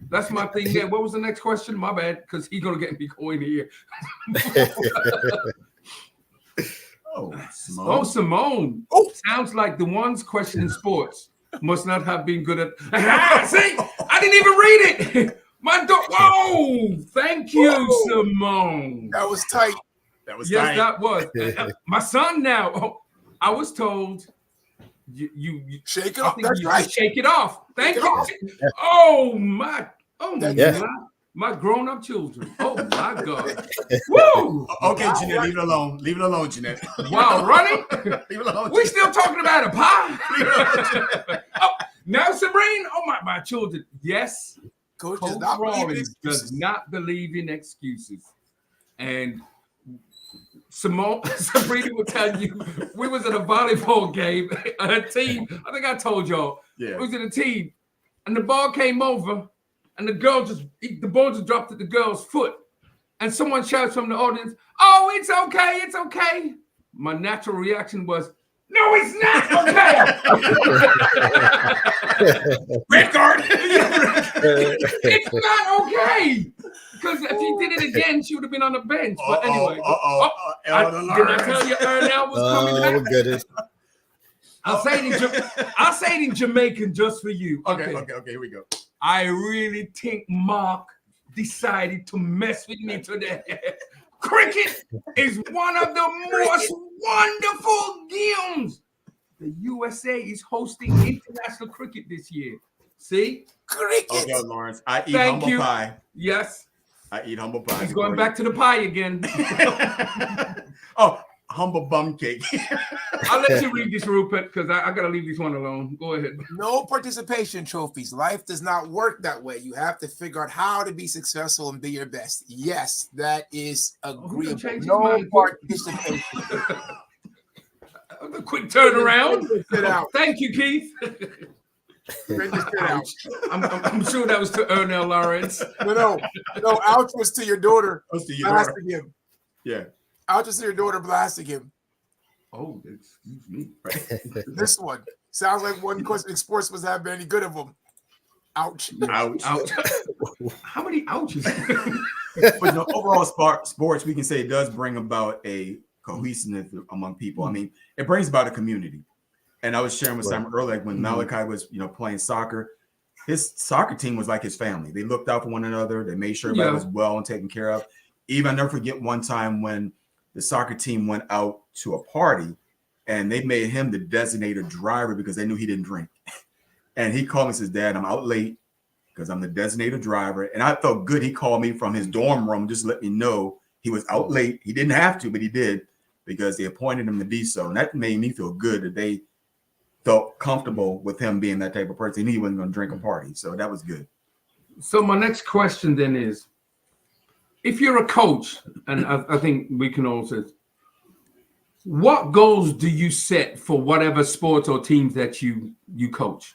that's my thing there. What was the next question? My bad, because he's going to get me going here. Simone. Sounds like the ones questioning sports must not have been good at. See, I didn't even read it. Whoa! Thank you, Simone. That was tight. Yes, that was. My son now. Oh, I was told you shake it off. That's right. Shake it off. Thank you. Oh my grown-up children. Oh my God. Woo! Okay, Jeanette, leave it alone. Leave it alone, Jeanette. Wow, running? Leave it alone. We still talking about a pie? Now, Sabrina. Oh my children. Yes. Coach Rawlings does not believe in excuses. And Sabrina will tell you, we was at a volleyball game, a team. I think I told y'all. Yeah. We was in a team, and the ball came over, and the ball just dropped at the girl's foot. And someone shouts from the audience, "Oh, it's okay, it's okay." My natural reaction was, "No, it's not okay." Red card. It's not okay. Because if he did it again, she would have been on the bench. But anyway, did I tell you Ernell was coming back? Oh, goodness. I'll say it in Jamaican just for you. Okay, here we go. I really think Mark decided to mess with me today. Cricket is one of the most wonderful games. The USA is hosting international cricket this year. See? Cricket. Okay, Lawrence. I eat Thank humble you. pie. Yes. I eat humble pie. He's going back to the pie again. Oh, humble bum cake. I'll let you read this, Rupert, because I got to leave this one alone. Go ahead. No participation trophies. Life does not work that way. You have to figure out how to be successful and be your best. Yes, that is agreeable. No participation. A quick turnaround. Sit out. Thank you, Keith. I'm sure that was to Ernell Lawrence. No. Ouch was to your daughter. Goes to your Blasting daughter. him. Yeah. Ouch was to your daughter blasting him. Oh, excuse me. This one sounds like one question sports was having any good of them. Ouch. Ouch. Ouch. How many ouches? But overall sports, we can say it does bring about a cohesiveness among people. I mean, it brings about a community. And I was sharing with Simon earlier, when Malachi was, playing soccer, his soccer team was like his family. They looked out for one another. They made sure everybody was well and taken care of. Even I never forget one time when the soccer team went out to a party and they made him the designated driver because they knew he didn't drink. And he called me and says, "Dad, I'm out late because I'm the designated driver." And I felt good. He called me from his dorm room, just let me know he was out late. He didn't have to, but he did because they appointed him to be so. And that made me feel good that they felt comfortable with him being that type of person. He knew he wasn't going to drink a party. So that was good. So my next question then is, if you're a coach, and I think we can all say, what goals do you set for whatever sports or teams that you coach?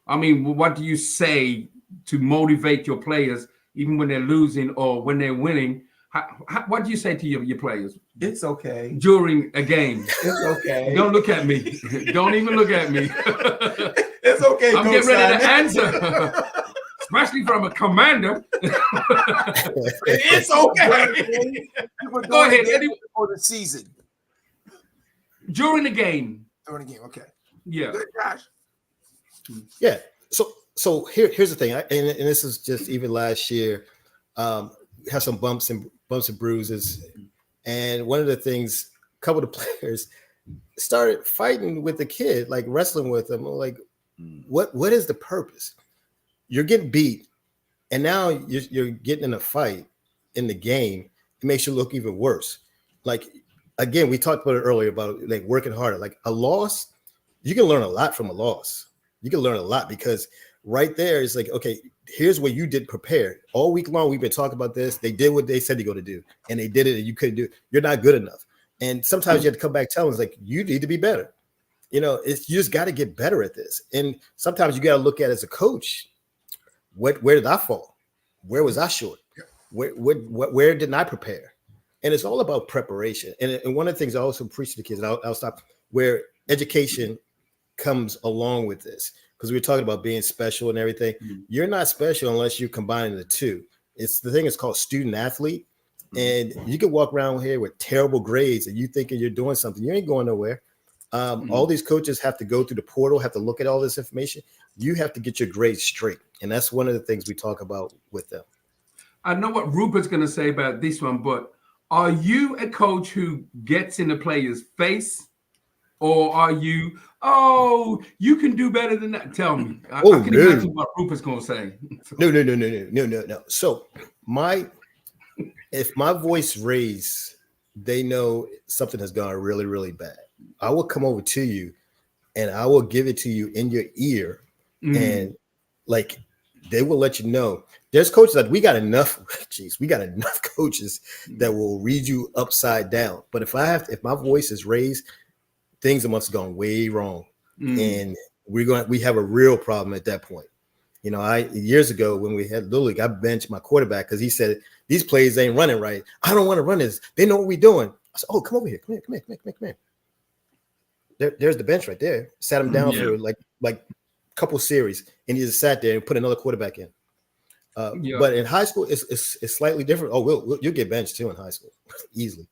I mean, what do you say to motivate your players, even when they're losing or when they're winning? What do you say to your players? It's okay. During a game. It's okay. Don't look at me. Don't even look at me. It's okay. I'm getting ready to answer. Especially from a commander. It's okay. Go ahead. For the season. During the game. During the game, okay. Yeah. Good, Josh. Yeah. So here's the thing, and this is just even last year, have some bumps and bruises, and one of the things, a couple of the players started fighting with the kid, like wrestling with him. Like, what is the purpose? You're getting beat, and now you're getting in a fight in the game. It makes you look even worse. Like, again, we talked about it earlier about like working harder. Like a loss, you can learn a lot from a loss. You can learn a lot because right there is like, okay, here's what you did prepare. All week long, we've been talking about this. They did what they said they're going to do, and they did it, and you couldn't do it. You're not good enough. And sometimes you have to come back telling us, like, you need to be better. You just got to get better at this. And sometimes you got to look at it as a coach, where did I fall? Where was I short? Where didn't I prepare? And it's all about preparation. And one of the things I also preach to the kids, and I'll stop, where education comes along with this, because we were talking about being special and everything. You're not special unless you're combining the two. It's the thing is called student athlete. And you can walk around here with terrible grades and you thinking you're doing something. You ain't going nowhere. All these coaches have to go through the portal, have to look at all this information. You have to get your grades straight. And that's one of the things we talk about with them. I know what Rupert's going to say about this one, but are you a coach who gets in the player's face? Or are you, you can do better than that? Tell me. I can imagine what Rupert's going to say. No. So if my voice raised, they know something has gone really, really bad. I will come over to you and I will give it to you in your ear. And like, they will let you know. There's coaches that we got enough coaches that will read you upside down. But if my voice is raised, things must have gone way wrong. And we have a real problem at that point. You know, years ago when we had Little League, I benched my quarterback because he said these plays ain't running right. I don't want to run this. They know what we're doing. I said, oh, come over here. Come here. There's the bench right there. Sat him down for like a couple series, and he just sat there and put another quarterback in. But in high school, it's slightly different. Oh, you'll get benched too in high school easily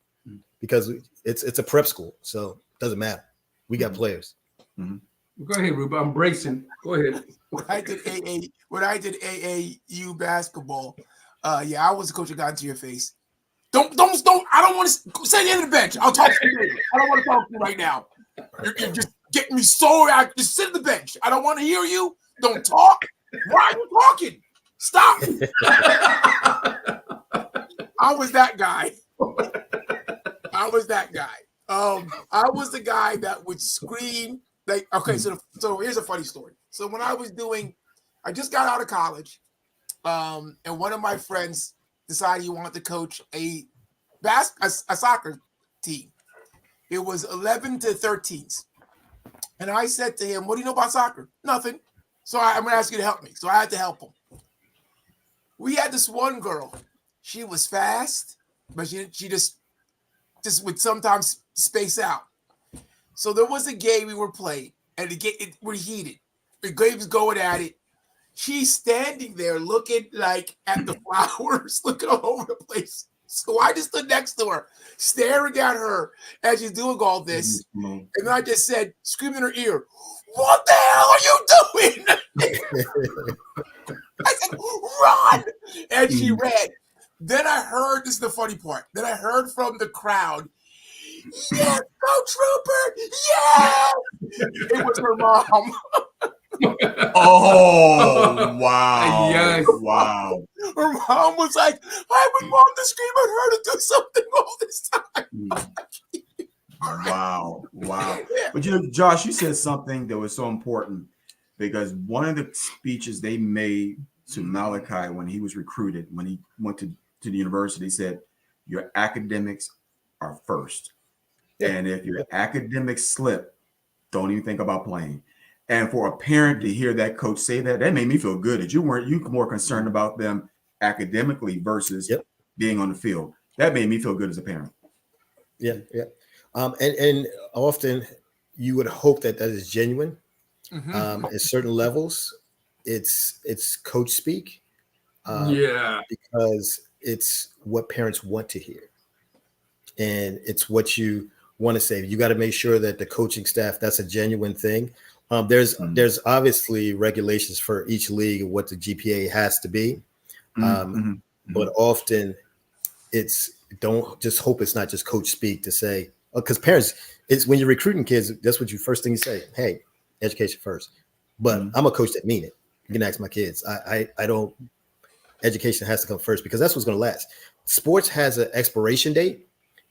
because it's a prep school, so it doesn't matter. We got players. Go ahead, Ruben. I'm bracing. Go ahead. When I did AAU basketball, I was the coach that got into your face. Don't. I don't want to say the end of the bench. I'll talk to you later. I don't want to talk to you right now. You're just getting me so. Just sit on the bench. I don't want to hear you. Don't talk. Why are you talking? Stop. I was that guy. I was the guy that would scream. Like, okay, so here's a funny story. So when I just got out of college, and one of my friends decided he wanted to coach a soccer team. It was 11 to 13s. And I said to him, what do you know about soccer? Nothing. So I'm going to ask you to help me. So I had to help him. We had this one girl. She was fast, but she just would sometimes space out. So there was a game we were playing, and we're heated. The game was going at it. She's standing there looking like at the flowers, looking all over the place. So I just stood next to her, staring at her as she's doing all this. And then I just said, screaming in her ear, what the hell are you doing? I said, run! And she ran. Then I heard, this is the funny part, then I heard from the crowd, yes, Coach Rupert, yes! It was her mom. Oh, wow. Yes. Wow. Her mom was like, I would want to scream at her to do something all this time. Wow. Yeah. But Josh, you said something that was so important because one of the speeches they made to Malachi when he was recruited, when he went to the university, said, your academics are first. Yeah. And if your academics slip, don't even think about playing. And for a parent to hear that coach say that made me feel good that you were more concerned about them academically versus being on the field. That made me feel good as a parent. Yeah. And often you would hope that is genuine. At certain levels, it's coach speak. Because it's what parents want to hear, and it's what you want to say. You got to make sure that the coaching staff, that's a genuine thing. There's obviously regulations for each league of what the GPA has to be. But often don't just hope it's not just coach speak to say, because parents, it's when you're recruiting kids, that's what first thing you say, hey, education first. But I'm a coach that mean it. You can ask my kids. I don't, education has to come first because that's what's going to last. Sports has an expiration date.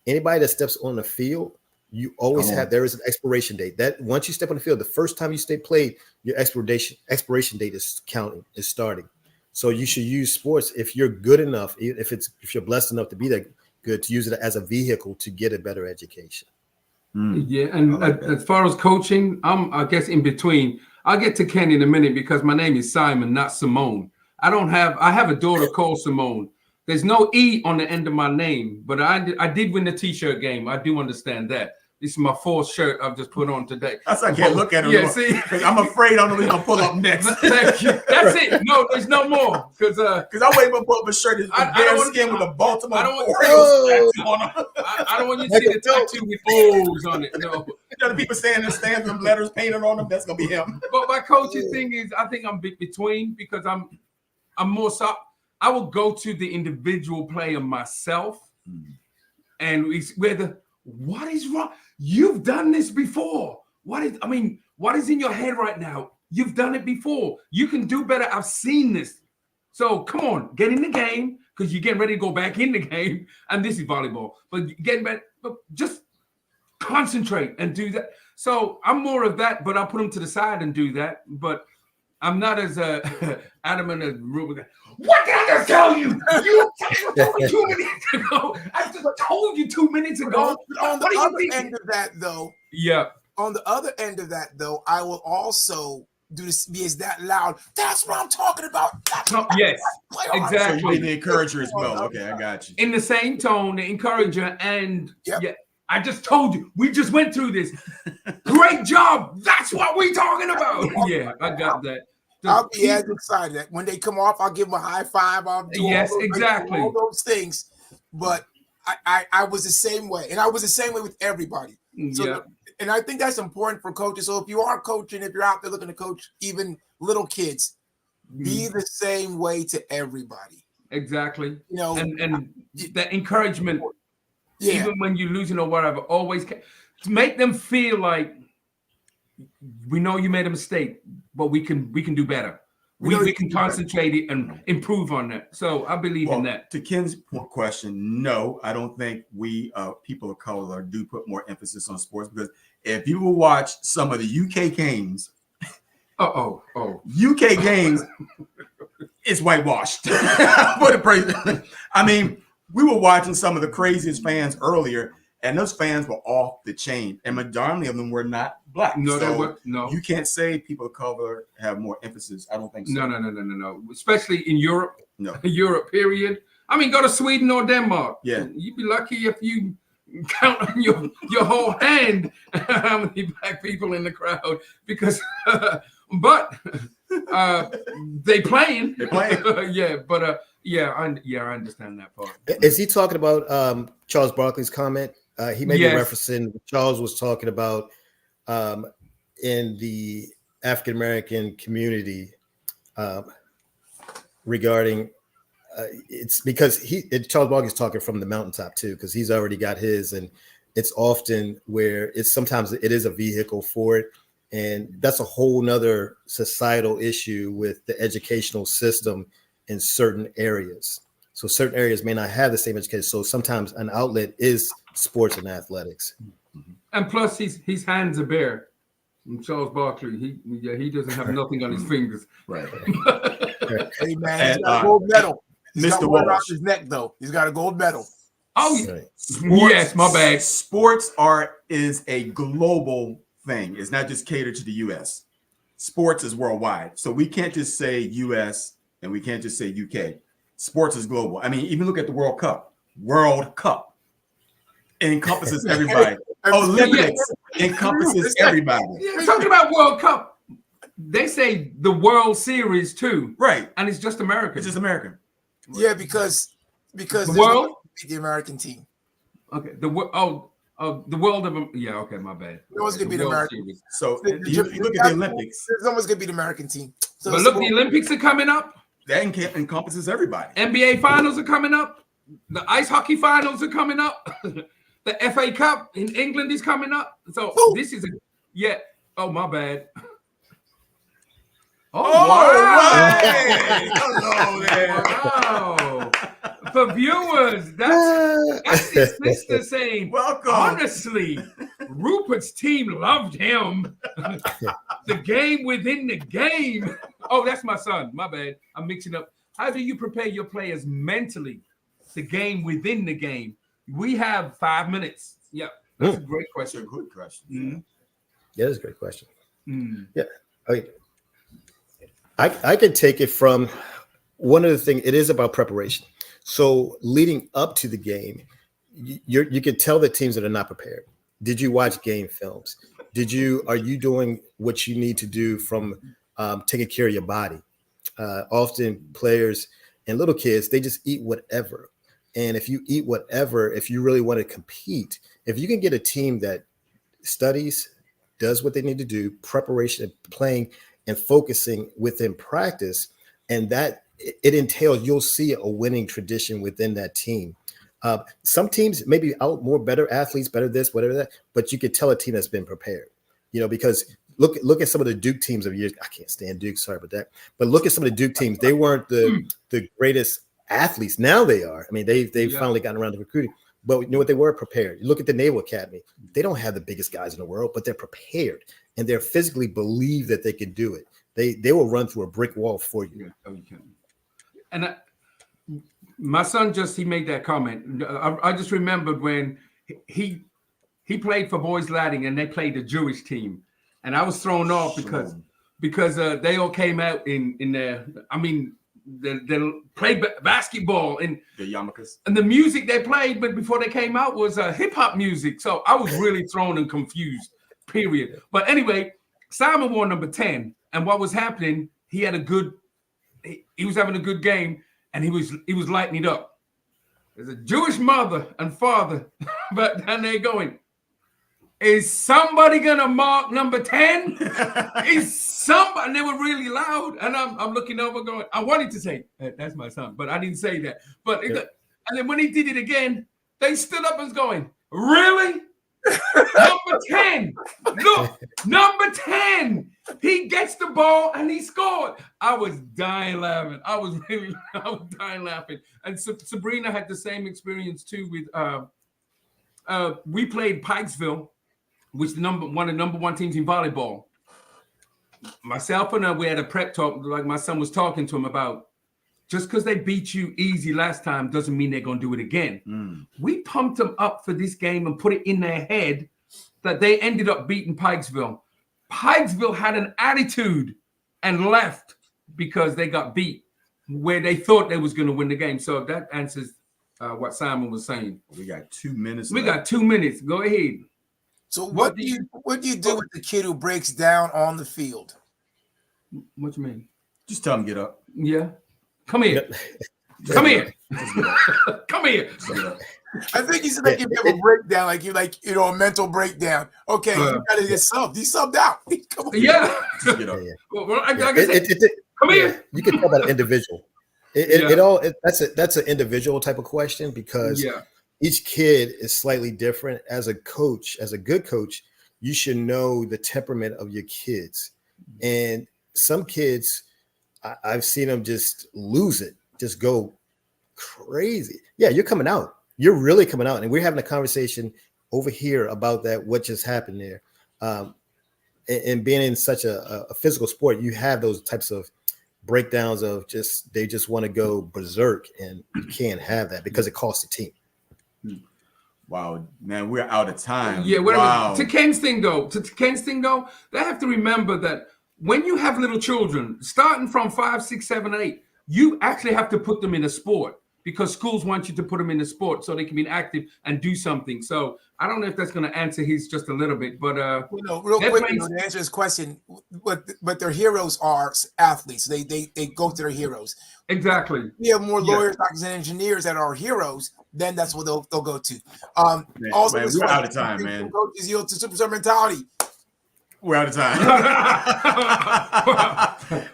Anybody that steps on the field, you always there is an expiration date. That once you step on the field, the first time you played, your expiration date is starting. So you should use sports if you're good enough, if you're blessed enough to be that good, to use it as a vehicle to get a better education. Yeah, and as far as coaching, I guess in between. I'll get to Ken in a minute because my name is Simon, not Simone. I have a daughter called Simone. There's no E on the end of my name, but I did win the t-shirt game. I do understand that. This is my fourth shirt I've just put on today. That's why I can't look at it. Yeah, see? I'm afraid I'm going to pull up next. Thank you. That's it. No, there's no more. Because I'm waiting to pull up a shirt that's bare skin with a Baltimore Orioles on it. I don't want you to see the tattoo with O's on it. No. The people saying the stands and letters painted on them, that's going to be him. But my coaching thing is, I think I'm between because I'm more so. I will go to the individual player myself, and what is wrong? You've done this before. What is in your head right now? You've done it before. You can do better. I've seen this. So come on, get in the game because you're getting ready to go back in the game. And this is volleyball, but getting back, but just concentrate and do that. So I'm more of that, but I'll put them to the side and do that. But I'm not as adamant as Ruben. What did I just tell you? You told me 2 minutes ago. I just told you 2 minutes ago. On the other end of that, though. Yeah. On the other end of that, though, I will also be as that loud. That's what I'm talking about. Yes, exactly. So you need the encourager as well. Okay, I got you. In the same tone, the encourager, and Yep. yeah, I just told you, we just went through this. Great job. That's what we talking about. Yeah, I got that. I'll be as excited. When they come off, I'll give them a high five. I'll do all those things. But I was the same way. And I was the same way with everybody. So and I think that's important for coaches. So if you are coaching, if you're out there looking to coach even little kids, be the same way to everybody. Exactly. You know, and that encouragement, yeah. even when you're losing or whatever, always to make them feel like we know you made a mistake, but we can do better. We can concentrate it and improve on that. So I believe in that. To Ken's question, no, I don't think we people of color do put more emphasis on sports, because if you will watch some of the UK games, UK games, it's whitewashed. I mean, we were watching some of the craziest fans earlier, and those fans were off the chain, and majority of them were not black. No, so they were, no. You can't say people of color have more emphasis. I don't think so. No. Especially in Europe. No. Europe, period. I mean, go to Sweden or Denmark. Yeah. You'd be lucky if you count on your whole hand how many black people in the crowd, because but they playing. They're playing. Yeah, but I understand that part. Is he talking about Charles Barkley's comment? He may be referencing what Charles was talking about in the African American community regarding it's because Charles Barkley's talking from the mountaintop too, because he's already got his, and it's often where sometimes it is a vehicle for it, and that's a whole nother societal issue with the educational system in certain areas. So certain areas may not have the same education. So sometimes an outlet is sports and athletics. And plus, his hands are bare. And Charles Barkley, he doesn't have nothing on his fingers. Right. Hey man, he's got a gold medal. He's Mr. got one around Walsh. his neck though. He's got a gold medal. Oh Right. yes, my bad. Sports is a global thing. It's not just catered to the U.S. Sports is worldwide. So we can't just say U.S. and we can't just say UK. Sports is global. I mean, even look at the World Cup. World Cup. It encompasses everybody. Olympics encompasses everybody. Yeah, talking about World Cup, they say the World Series too. Right. And it's just American. It's just American. Yeah, because the world, the American team. Okay. The world of okay, my bad. It was gonna be the American. Series. So you look at the Olympics. It's almost gonna be the American team. So But look, the Olympics are coming up. That encompasses everybody. NBA finals are coming up. The ice hockey finals are coming up. The FA Cup in England is coming up. So this is oh my bad. Right. Hello there. Wow. For viewers, that's his sister saying, welcome. Honestly, Rupert's team loved him. The game within the game. Oh, that's my son. My bad. I'm mixing up. How do you prepare your players mentally? The game within the game. We have 5 minutes. Yeah, that's a great question. Good question. Mm-hmm. Yeah, that's a great question. Yeah. I can take it from one of the things. It is about preparation. So leading up to the game, you can tell the teams that are not prepared. Did you watch game films? Are you doing what you need to do from taking care of your body? Often players and little kids, they just eat whatever. And if you eat whatever, if you really want to compete, if you can get a team that studies, does what they need to do, preparation, playing, and focusing within practice, and that it entails, you'll see a winning tradition within that team. Some teams maybe out more better athletes, better this, whatever that, but you could tell a team that's been prepared, because look at some of the Duke teams of years. I can't stand Duke, sorry about that. But look at some of the Duke teams. They weren't the greatest athletes. Now they are. I mean, they've finally gotten around to recruiting. But you know what? They were prepared. You look at the Naval Academy. They don't have the biggest guys in the world, but they're prepared and they're physically believe that they can do it. They will run through a brick wall for you. Yeah. Oh, you can. And my son he made that comment. I just remembered when he played for Boys Ladding and they played the Jewish team, and I was thrown off because they all came out in their. I mean, they played basketball and the yarmulkes. And the music they played, but before they came out was hip hop music. So I was really thrown and confused. Period. But anyway, Simon wore number 10, and what was happening? He had a good. He was having a good game, and he was lighting it up. There's a Jewish mother and father, but then they're going. Is somebody gonna mark number 10? Is somebody? And they were really loud, and I'm looking over, going. I wanted to say that's my son, but I didn't say that. But and then when he did it again, they stood up and was going, really? Number 10. Look, number 10. He gets the ball and he scored. I was dying laughing. I was dying laughing. And Sabrina had the same experience too with we played Pikesville, which is one of the number one teams in volleyball. Myself and we had a prep talk, like my son was talking to him about, just because they beat you easy last time doesn't mean they're going to do it again. We pumped them up for this game and put it in their head that they ended up beating Pikesville. Pikesville had an attitude and left because they got beat where they thought they was going to win the game. So that answers what Simon was saying. We got 2 minutes. We got 2 minutes. Go ahead. So what do you do with the kid who breaks down on the field? What you mean? Just tell him get up. Yeah. Come here. Come here. Come here. I think he's like you have a breakdown, like a mental breakdown. Okay, you gotta get subbed. He's subbed out. Come on. Yeah. Get up. Well, I said, come here. You can talk about an individual. That's an individual type of question because each kid is slightly different. As a coach, as a good coach, you should know the temperament of your kids. And some kids, I've seen them just lose it, just go crazy. Yeah, you're coming out. You're really coming out. And we're having a conversation over here about that, what just happened there. And being in such a physical sport, you have those types of breakdowns of they just want to go berserk, and you can't have that because it costs the team. Wow, man, we're out of time. Yeah, wow. To Ken's thing though, they have to remember that when you have little children, starting from 5, 6, 7, 8, you actually have to put them in a sport because schools want you to put them in a sport so they can be active and do something. So I don't know if that's going to answer his just a little bit, but real quick, to answer his question, but their heroes are athletes. They go to their heroes. Exactly. We have more lawyers, doctors, and engineers that are heroes. Then that's what they'll go to. Also, man, we're out of time, man. Coaches yield to superstar mentality. We're out of time.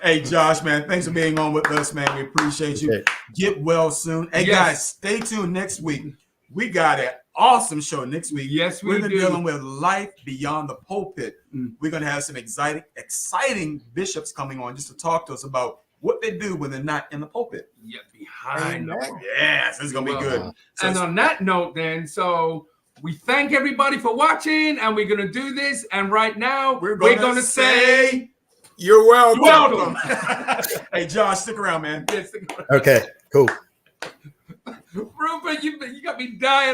Hey, Josh, man, thanks for being on with us, man. We appreciate you. Get well soon. Hey, guys, stay tuned next week. We got an awesome show next week. Yes, we're going to be dealing with life beyond the pulpit. We're going to have some exciting bishops coming on just to talk to us about what they do when they're not in the pulpit. Yeah, behind. Yes, this is going to be good. And on that note, then, so we thank everybody for watching, and we're going to do this. And right now, we're going to say, you're welcome. Welcome. Hey, Josh, stick around, man. Okay, cool. Rupert, you got me dying.